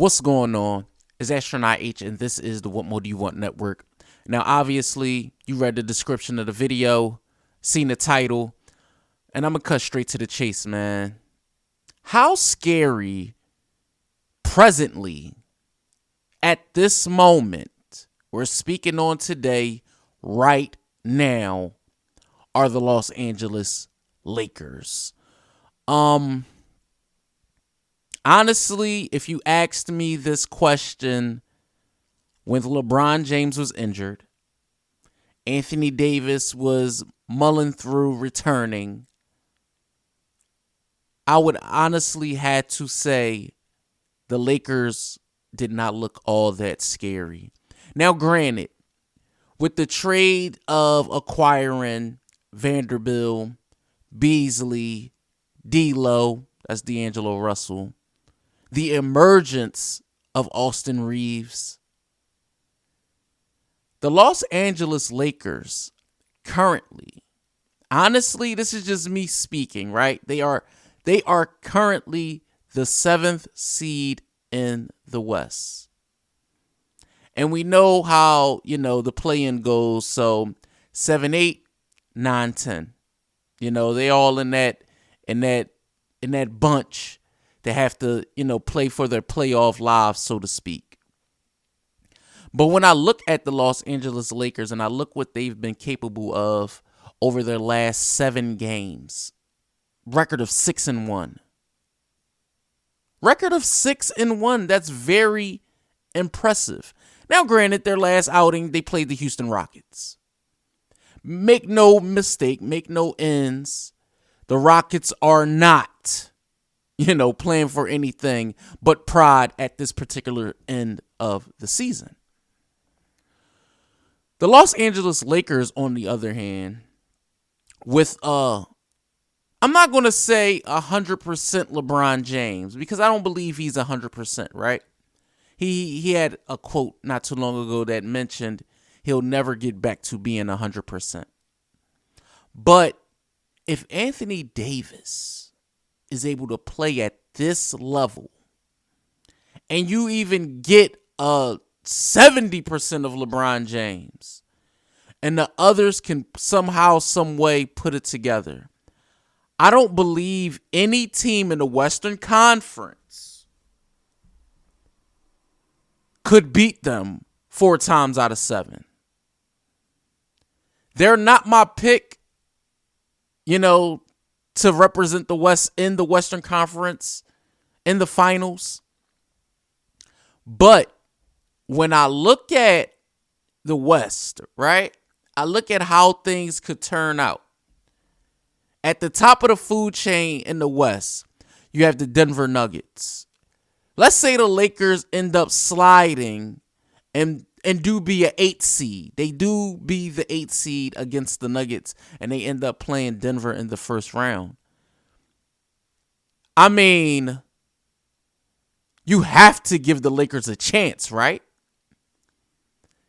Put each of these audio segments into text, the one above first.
What's going on? It's Astronaut H, and this is the What More Do You Want Network. Now, obviously, you read the description of the video, seen the title, and I'm going to cut straight to the chase, man. How scary, presently, at this moment, we're speaking on today, right now, are the Los Angeles Lakers? Honestly, if you asked me this question when LeBron James was injured, Anthony Davis was mulling through returning, I would honestly had to say the Lakers did not look all that scary. Now, granted, with the trade of acquiring Vanderbilt, Beasley, D'Lo, that's D'Angelo Russell, the emergence of Austin Reeves, the Los Angeles Lakers currently, honestly, this is just me speaking, right? They are currently the 7th seed in the West. And we know how, the play-in goes. So 7, 8, 9, 10. They all in that bunch. They have to, play for their playoff lives, so to speak. But when I look at the Los Angeles Lakers and I look what they've been capable of over their last 7 games, record of 6-1. Record of 6-1. That's very impressive. Now, granted, their last outing, they played the Houston Rockets. Make no mistake, make no ends. The Rockets are not playing for anything but pride at this particular end of the season. The Los Angeles Lakers, on the other hand, with I'm not going to say 100% LeBron James, because I don't believe he's 100%, right? He had a quote not too long ago that mentioned he'll never get back to being 100%. But if Anthony Davis is able to play at this level, and you even get 70% of LeBron James, and the others can somehow, some way put it together, I don't believe any team in the Western Conference could beat them 4 times out of 7. They're not my pick, to represent the West in the Western Conference in the finals. But when I look at the West, right, I look at how things could turn out. At the top of the food chain in the West, you have the Denver Nuggets. Let's say the Lakers end up sliding and do be an 8 seed. They do be the 8 seed against the Nuggets, and they end up playing Denver in the first round. I mean, you have to give the Lakers a chance, right?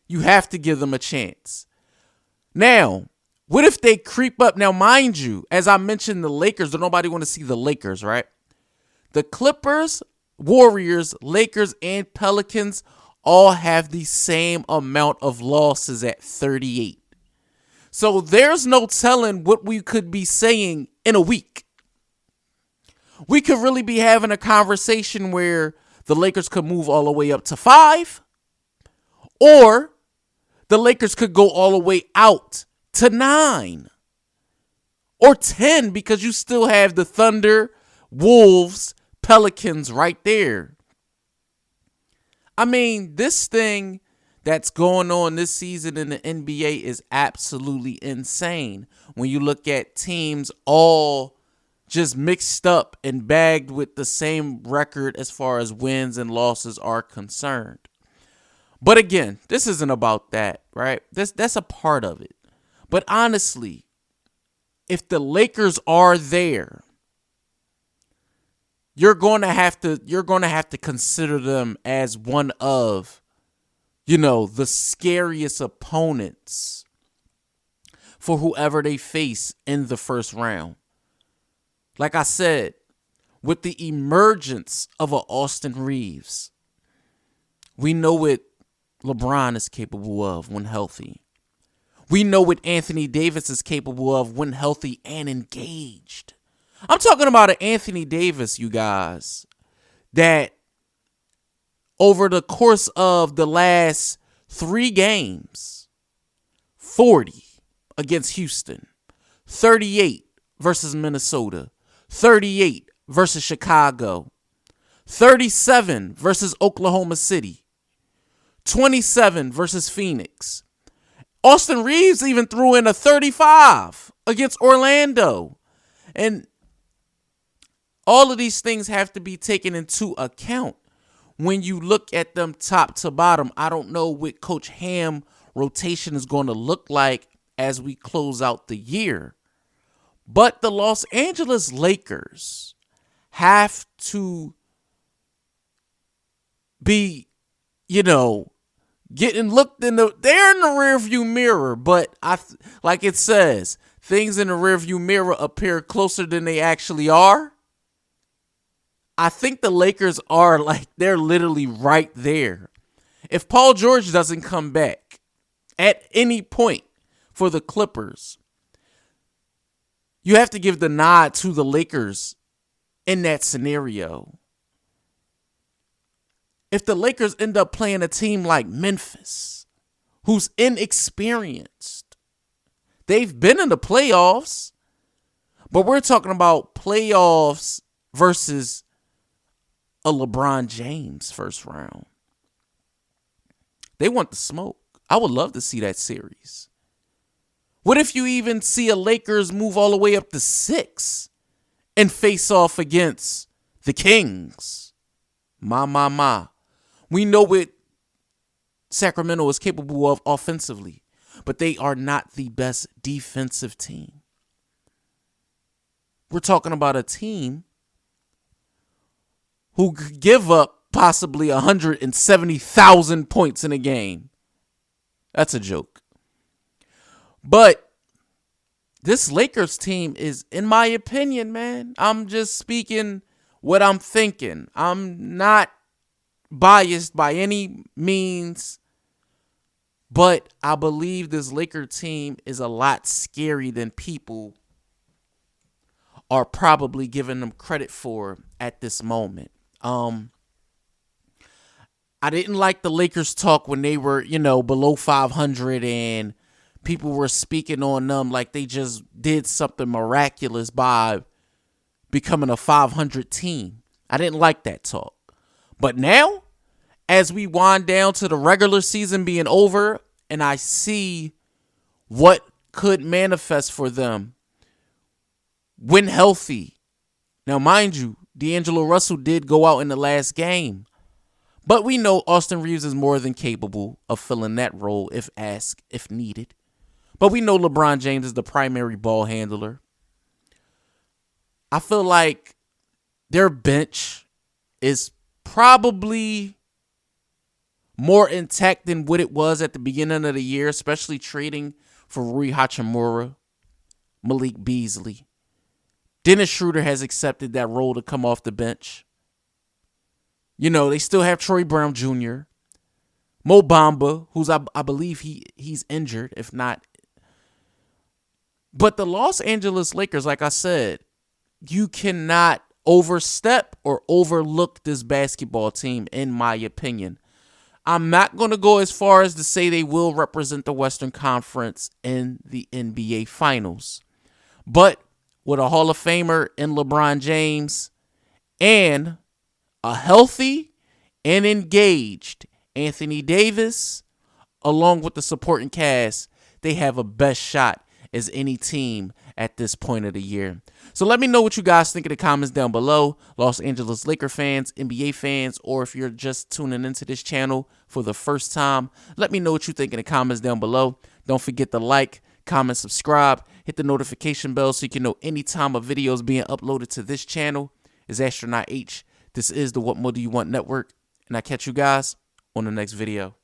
You have to give them a chance. Now, what if they creep up? Now, mind you, as I mentioned, the Lakers, nobody want to see the Lakers, right? The Clippers, Warriors, Lakers, and Pelicans all have the same amount of losses at 38. So there's no telling what we could be saying in a week. We could really be having a conversation where the Lakers could move all the way up to 5, or the Lakers could go all the way out to 9 or 10, because you still have the Thunder, Wolves, Pelicans right there. I mean, this thing that's going on this season in the NBA is absolutely insane. When you look at teams all just mixed up and bagged with the same record as far as wins and losses are concerned. But again, this isn't about that, right? That's a part of it. But honestly, if the Lakers are there, you're going to have to consider them as one of, the scariest opponents for whoever they face in the first round. Like I said, with the emergence of a Austin Reeves, We know what LeBron is capable of when healthy. We know what Anthony Davis is capable of when healthy and engaged. I'm talking about an Anthony Davis, you guys, that over the course of the last 3 games, 40 against Houston, 38 versus Minnesota, 38 versus Chicago, 37 versus Oklahoma City, 27 versus Phoenix. Austin Reeves even threw in a 35 against Orlando. And all of these things have to be taken into account when you look at them top to bottom. I don't know what Coach Ham rotation is going to look like as we close out the year. But the Los Angeles Lakers have to be, getting looked in they're in the rearview mirror, but like it says, things in the rearview mirror appear closer than they actually are. I think the Lakers are they're literally right there. If Paul George doesn't come back at any point for the Clippers, you have to give the nod to the Lakers in that scenario. If the Lakers end up playing a team like Memphis, who's inexperienced, they've been in the playoffs, but we're talking about playoffs versus a LeBron James first round. They want the smoke. I would love to see that series. What if you even see a Lakers move all the way up to 6 and face off against the Kings? My. We know what Sacramento is capable of offensively, but they are not the best defensive team. We're talking about a team who could give up possibly 170,000 points in a game. That's a joke. But this Lakers team is, in my opinion, man, I'm just speaking what I'm thinking. I'm not biased by any means, but I believe this Laker team is a lot scary than people are probably giving them credit for at this moment. I didn't like the Lakers talk when they were, below 500 and people were speaking on them like they just did something miraculous by becoming a 500 team. I didn't like that talk. But now, as we wind down to the regular season being over, and I see what could manifest for them when healthy. Now, mind you, D'Angelo Russell did go out in the last game. But we know Austin Reeves is more than capable of filling that role if asked, if needed. But we know LeBron James is the primary ball handler. I feel like their bench is probably more intact than what it was at the beginning of the year, especially trading for Rui Hachimura, Malik Beasley. Dennis Schroeder has accepted that role to come off the bench. They still have Troy Brown Jr., Mo Bamba, who's I believe he's injured, if not. But the Los Angeles Lakers, like I said, you cannot overstep or overlook this basketball team, in my opinion. I'm not going to go as far as to say they will represent the Western Conference in the NBA Finals. But with a Hall of Famer in LeBron James and a healthy and engaged Anthony Davis, along with the supporting cast, they have a best shot as any team at this point of the year. So let me know what you guys think in the comments down below. Los Angeles Laker fans, NBA fans, or if you're just tuning into this channel for the first time, let me know what you think in the comments down below. Don't forget to like, comment, subscribe, hit the notification bell so you can know anytime a video is being uploaded to this channel. It's Astronaut H. This is the What More Do You Want Network, and I catch you guys on the next video.